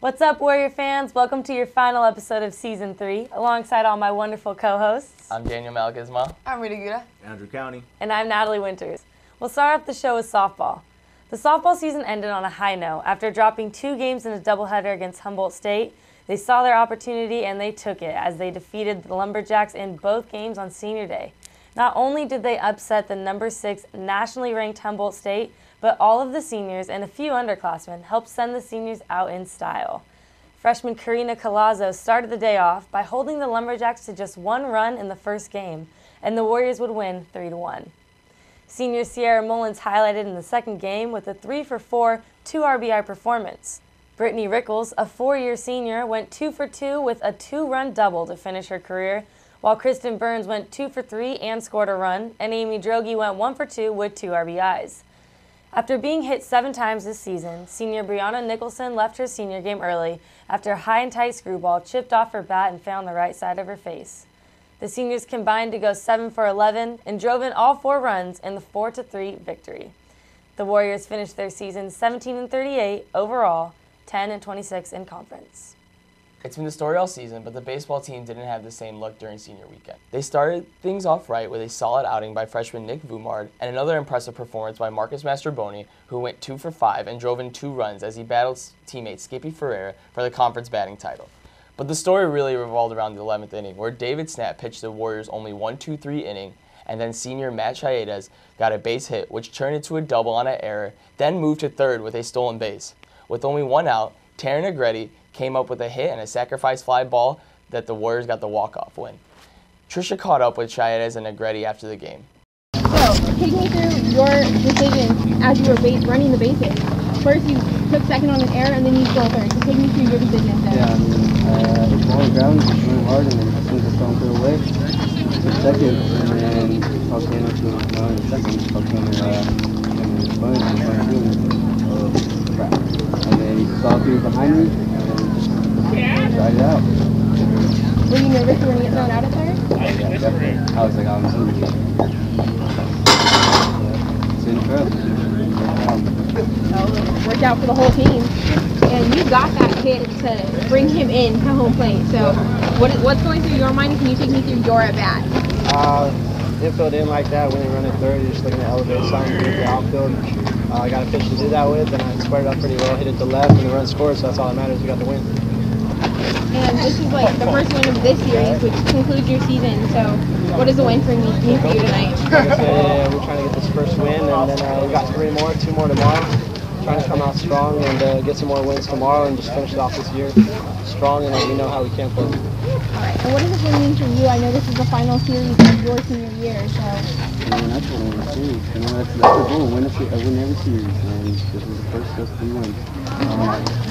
What's up, Warrior fans? Welcome to your final episode of Season 3, alongside all my wonderful co-hosts. I'm Daniel Malgizma. I'm Rita Guda. Andrew County. And I'm Natalie Winters. We'll start off the show with softball. The softball season ended on a high note. After dropping 2 games in a doubleheader against Humboldt State, they saw their opportunity and they took it as they defeated the Lumberjacks in both games on Senior Day. Not only did they upset the number 6 nationally ranked Humboldt State, but all of the seniors and a few underclassmen helped send the seniors out in style. Freshman Karina Colazo started the day off by holding the Lumberjacks to just 1 run in the first game, and the Warriors would win 3-1. Senior Sierra Mullins highlighted in the second game with a 3-for-4, 2 RBI performance. Brittany Rickles, a 4-year senior, went 2 for 2 with a 2-run double to finish her career, while Kristen Burns went 2 for 3 and scored a run, and Amy Drogi went 1 for 2 with 2 RBIs. After being hit 7 times this season, senior Brianna Nicholson left her senior game early after a high and tight screwball chipped off her bat and found the right side of her face. The seniors combined to go 7 for 11 and drove in all 4 runs in the 4-3 victory. The Warriors finished their season 17-38 overall, 10-26 in conference. It's been the story all season, but the baseball team didn't have the same luck during senior weekend. They started things off right with a solid outing by freshman Nick Vumard and another impressive performance by Marcus Mastroboni, who went 2 for 5 and drove in 2 runs as he battled teammate Skippy Ferreira for the conference batting title. But the story really revolved around the 11th inning, where David Snap pitched the Warriors' only 1-2-3 inning, and then senior Matt Chaedes got a base hit, which turned into a double on an error, then moved to third with a stolen base. With only 1 out, Taryn Negretti came up with a hit and a sacrifice fly ball that the Warriors got the walk-off win. Trisha caught up with Chaedes and Negretti after the game. So, take me through your decision as you were running the bases. First, you took second on an error, and then you stole third. So, take me through your decision. Yeah, the ball on the ground, just went hard, and then as soon as I saw him throw away, took second, and then Paul came up to in second, Paul came in sponge, and crap. And then he saw through behind me, and tried it out. Were you nervous when you get thrown out at third? Yeah, definitely. I was like, I'm moving. It's incredible. Worked out for the whole team. And you got that hit to bring him in to home plate. So what's going through your mind, and can you take me through your at-bat? Infield in like that, when you run it third, you're just looking to elevate something, get the outfield. I got a pitch to do that with, and I squared it up pretty well, hit it to left, and the run scored, so that's all that matters. We got the win. And this is like the first win of this series, which concludes your season. So what does the win mean for you tonight? Like I said, we're trying to get this first win, and then we got 2 more tomorrow. Trying to come out strong and get some more wins tomorrow and just finish it off this year strong, and we know how we can play. All right. And what does this mean for you? I know this is the final series of your senior year, so. That's what I want to see. That's the goal. Win every series, and this is the first of 3 wins.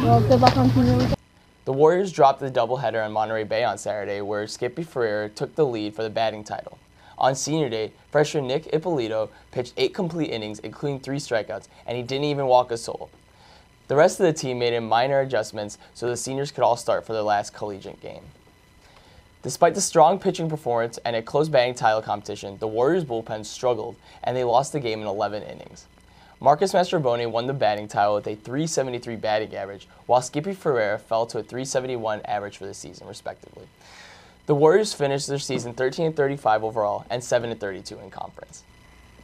Well, good luck on senior weekend. The Warriors dropped the doubleheader in Monterey Bay on Saturday, where Skippy Ferreira took the lead for the batting title. On senior day, freshman Nick Ippolito pitched 8 complete innings, including 3 strikeouts, and he didn't even walk a soul. The rest of the team made in minor adjustments so the seniors could all start for their last collegiate game. Despite the strong pitching performance and a close batting title competition, the Warriors bullpen struggled, and they lost the game in 11 innings. Marcus Mastroboni won the batting title with a .373 batting average, while Skippy Ferreira fell to a .371 average for the season, respectively. The Warriors finished their season 13-35 overall and 7-32 in conference.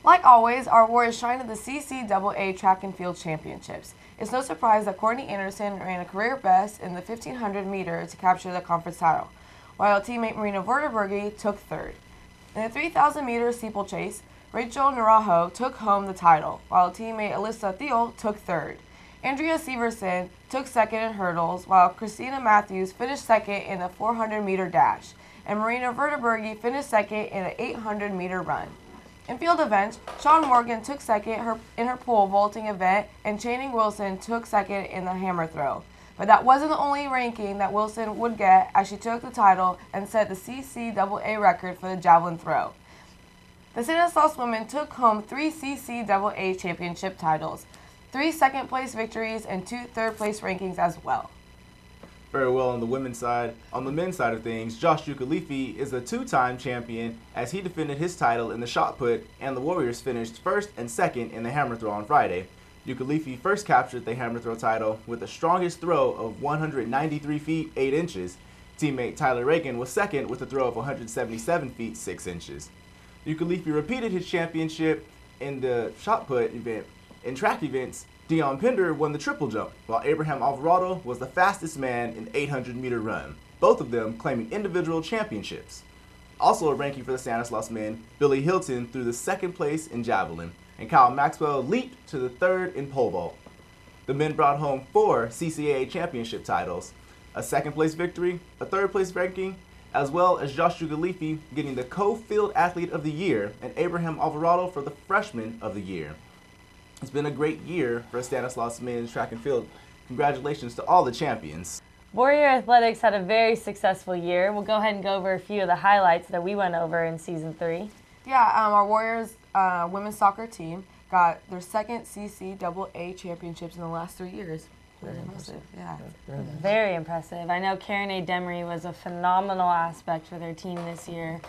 Like always, our Warriors shine at the CCAA Track and Field Championships. It's no surprise that Courtney Anderson ran a career best in the 1500 meter to capture the conference title, while teammate Marina Verderbergi took third. In the 3000 meter steeplechase, Rachel Narajo took home the title, while teammate Alyssa Thiel took third. Andrea Severson took second in hurdles, while Christina Matthews finished second in the 400-meter dash, and Marina Verderbergi finished second in the 800-meter run. In field events, Sean Morgan took second in her pole vaulting event, and Channing Wilson took second in the hammer throw. But that wasn't the only ranking that Wilson would get, as she took the title and set the CCAA record for the javelin throw. The Stanislaus women took home 3 CCAA championship titles, 3 second-place victories, and 2 third-place rankings as well. Very well on the women's side. On the men's side of things, Josh Ukalifi is a 2-time champion as he defended his title in the shot put, and the Warriors finished first and second in the hammer throw on Friday. Yuka first captured the hammer throw title with the strongest throw of 193 feet 8 inches. Teammate Tyler Reagan was second with a throw of 177 feet 6 inches. Yuka repeated his championship in the shot put event. In track events, Dion Pender won the triple jump, while Abraham Alvarado was the fastest man in the 800-meter run, both of them claiming individual championships. Also a ranking for the Stanislaus men, Billy Hilton threw the second place in javelin, and Kyle Maxwell leaped to the third in pole vault. The men brought home 4 CCAA championship titles, a second-place victory, a third-place ranking, as well as Josh Ugalifi getting the Co-Field Athlete of the Year and Abraham Alvarado for the Freshman of the Year. It's been a great year for Stanislaus men's track and field. Congratulations to all the champions. Warrior Athletics had a very successful year. We'll go ahead and go over a few of the highlights that we went over in Season 3. Yeah, our Warriors women's soccer team got their second CCAA championships in the last 3 years. Very impressive. Yeah. Very impressive. I know Karen A. Demery was a phenomenal aspect for their team this year.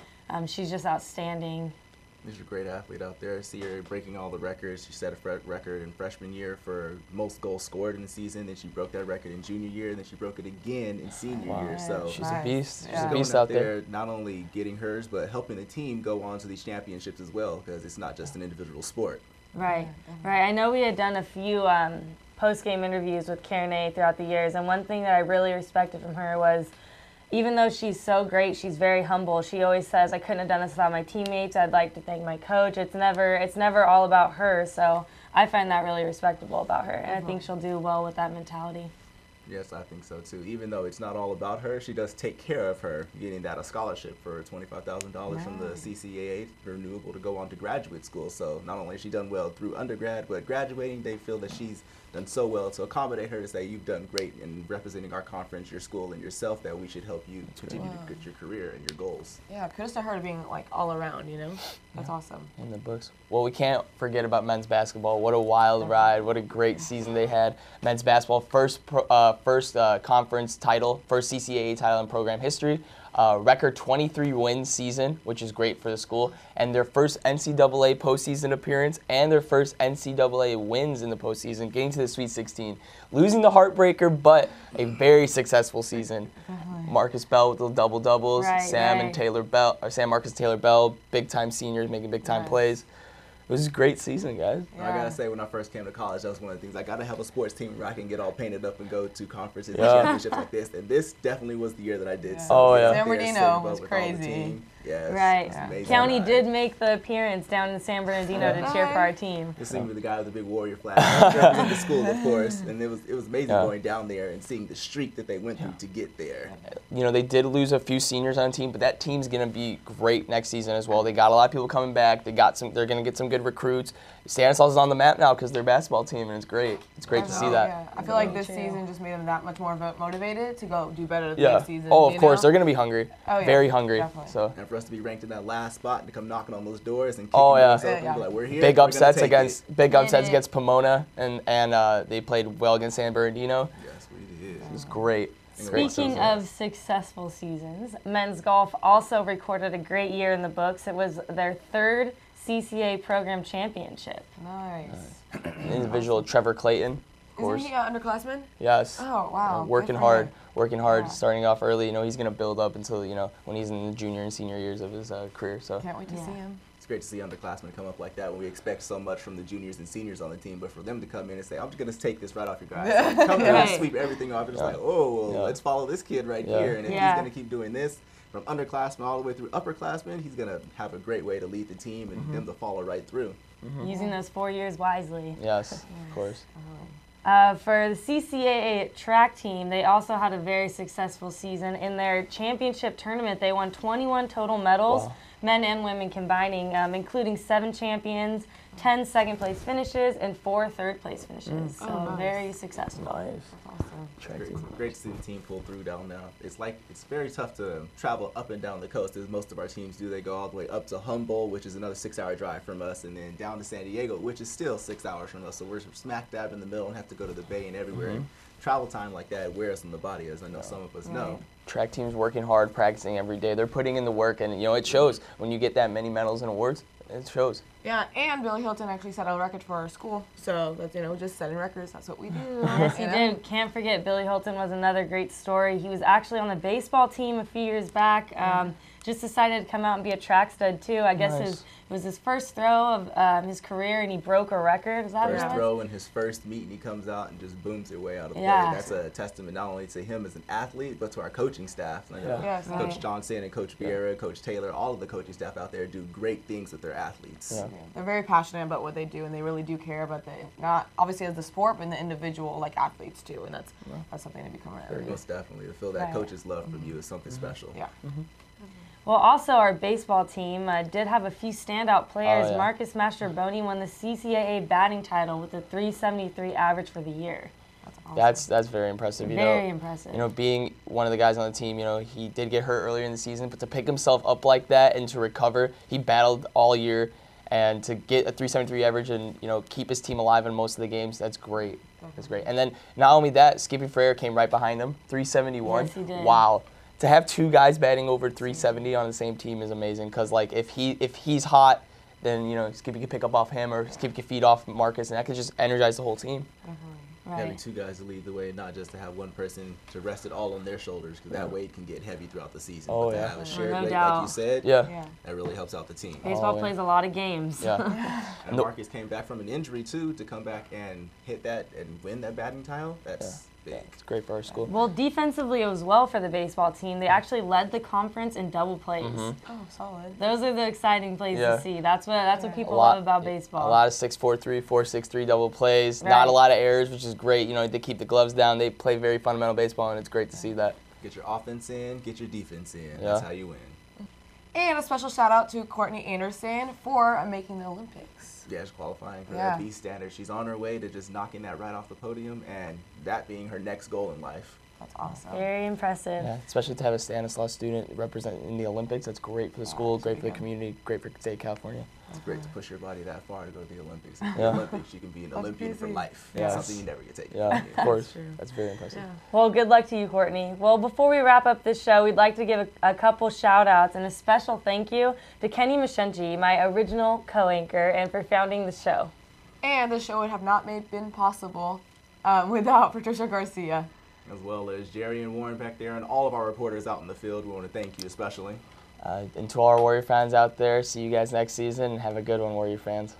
She's just outstanding. She's a great athlete out there. I see her breaking all the records. She set a record in freshman year for most goals scored in the season. Then she broke that record in junior year, and then she broke it again in senior year. So she's a beast. She's a beast out there. Not only getting hers, but helping the team go on to these championships as well, because it's not just an individual sport. Right. I know we had done a few post-game interviews with Karen A. throughout the years, and one thing that I really respected from her was, even though she's so great, she's very humble. She always says, I couldn't have done this without my teammates. I'd like to thank my coach. It's never all about her, so I find that really respectable about her, and I think she'll do well with that mentality. Yes, I think so too. Even though it's not all about her, she does take care of her, getting that a scholarship for $25,000 from the CCAA, renewable, to go on to graduate school. So not only has she done well through undergrad, but graduating, they feel that she's done so well to accommodate her to say, you've done great in representing our conference, your school, and yourself, that we should help you continue to get your career and your goals. Yeah, kudos to her to being like all around, you know? That's awesome. In the books. Well, we can't forget about men's basketball. What a wild ride. What a great season they had. Men's basketball, first conference title, first CCAA title in program history. Record 23 wins season, which is great for the school, and their first NCAA postseason appearance and their first NCAA wins in the postseason, getting to the Sweet 16, losing the heartbreaker, but a very successful season. Marcus Bell with the double doubles, Sam Marcus Taylor Bell, big time seniors making big time plays. It was a great season, guys. Yeah. I gotta say, when I first came to college, that was one of the things. I gotta have a sports team where I can get all painted up and go to conferences and championships like this. And this definitely was the year that I did. Oh yeah. San Bernardino was crazy. Yes. Right. County did make the appearance down in San Bernardino to cheer for our team. Just seeing the guy with the big Warrior flag. I was in the school, of course, and it was amazing going down there and seeing the streak that they went through to get there. You know, they did lose a few seniors on the team, but that team's gonna be great next season as well. They got a lot of people coming back. They're gonna get some good recruits. Stanislaus is on the map now because their basketball team, and it's great. It's great to see that. Yeah. I feel like this season just made them that much more motivated to go do better the next season. Oh, of course, they're gonna be hungry. Oh, yeah. Very hungry. Definitely. So. And for us to be ranked in that last spot and to come knocking on those doors and kicking us open, and be like, we're here. Big upsets against Pomona, and they played well against San Bernardino. Yes, we did. It was great. Speaking of successful seasons, men's golf also recorded a great year in the books. It was their third CCA program championship. Nice. Individual Trevor Clayton, of course. Isn't he an underclassman? Yes. Oh, wow. Working hard, starting off early. You know, he's going to build up until, you know, when he's in the junior and senior years of his career. So. Can't wait to see him. It's great to see underclassmen come up like that when we expect so much from the juniors and seniors on the team, but for them to come in and say, I'm just going to take this right off your guys. Come in and sweep everything off. It's like, let's follow this kid right here. And if he's going to keep doing this, from underclassmen all the way through upperclassmen, he's going to have a great way to lead the team and them to follow right through. Using those 4 years wisely. Yes, of course. For the CCAA track team, they also had a very successful season. In their championship tournament, they won 21 total medals, men and women combining, including 7 champions, 10 second-place finishes, and 4 third-place finishes. So very successful. Nice. Awesome. Great to see the team pull through down now. It's very tough to travel up and down the coast, as most of our teams do. They go all the way up to Humboldt, which is another 6-hour drive from us, and then down to San Diego, which is still 6 hours from us. So we're smack dab in the middle and have to go to the Bay and everywhere. And travel time like that wears on the body, as I know some of us know. Track team's working hard, practicing every day. They're putting in the work, and you know it shows when you get that many medals and awards. It shows. Yeah, and Billy Hilton actually set a record for our school. So that's, just setting records. That's what we do. Yes, he did. Can't forget Billy Hilton was another great story. He was actually on the baseball team a few years back. Just decided to come out and be a track stud too. I guess it was his first throw of his career, and he broke a record. Is that First right? throw in his first meet, and he comes out and just booms it way out of the Yeah. plate. That's a testament not only to him as an athlete, but to our coaching staff. Like, Yes, Coach right. Johnson and Coach Vieira, Coach Taylor, all of the coaching staff out there do great things with their athletes. Yeah. They're very passionate about what they do, and they really do care about not obviously as the sport, but in the individual like athletes too, and that's something to become an Most definitely. To feel that Right. coach's love from you is something special. Yeah. Well, also our baseball team did have a few standout players. Oh, yeah. Marcus Mastroboni won the CCAA batting title with a 373 average for the year. That's awesome. That's very impressive. Very impressive. Being one of the guys on the team, he did get hurt earlier in the season, but to pick himself up like that and to recover, he battled all year, and to get a 373 average and keep his team alive in most of the games, that's great. That's great. And then not only that, Skippy Ferrer came right behind him, 371. Yes, he did. Wow. To have two guys batting over 370 on the same team is amazing, because if he's hot, then Skippy could pick up off him, or Skippy could feed off Marcus, and that could just energize the whole team. Having two guys to lead the way, not just to have one person to rest it all on their shoulders, because that weight can get heavy throughout the season. Oh, but to yeah. have a shared No weight, doubt. like you said, Yeah. that really helps out the team. Baseball yeah. plays a lot of games. Yeah. And Marcus came back from an injury too, to come back and hit that and win that batting title. That's big. It's great for our school. Well, defensively, it was well for the baseball team. They actually led the conference in double plays. Oh, solid. Those are the exciting plays Yeah. to see. That's what people love about baseball. A lot of 6-4-3, 4-6-3 double plays. Right. Not a lot of errors, which is great. They keep the gloves down. They play very fundamental baseball, and it's great to see that. Get your offense in, get your defense in. Yeah. That's how you win. And a special shout out to Courtney Anderson for making the Olympics. Yeah, she's qualifying for Yeah. that B standard. She's on her way to just knocking that right off the podium, and that being her next goal in life. That's awesome. Very impressive. Yeah, especially to have a Stanislaus student represent in the Olympics. That's great for the school, great for the yeah. community, great for the state of California. It's great to push your body that far to go to the Olympics. In the Yeah. Olympics, you can be an Olympian for crazy. life. Yes. That's something you never get taken. Yeah, of course. true. That's very impressive. Well, good luck to you, Courtney. Well, before we wrap up this show, we'd like to give a couple shout-outs and a special thank you to Kenny Mashinchi, my original co-anchor, and for founding the show. And the show would have not been possible without Patricia Garcia. As well as Jerry and Warren back there, and all of our reporters out in the field. We want to thank you especially. And to all our Warrior fans out there, see you guys next season, and have a good one, Warrior fans.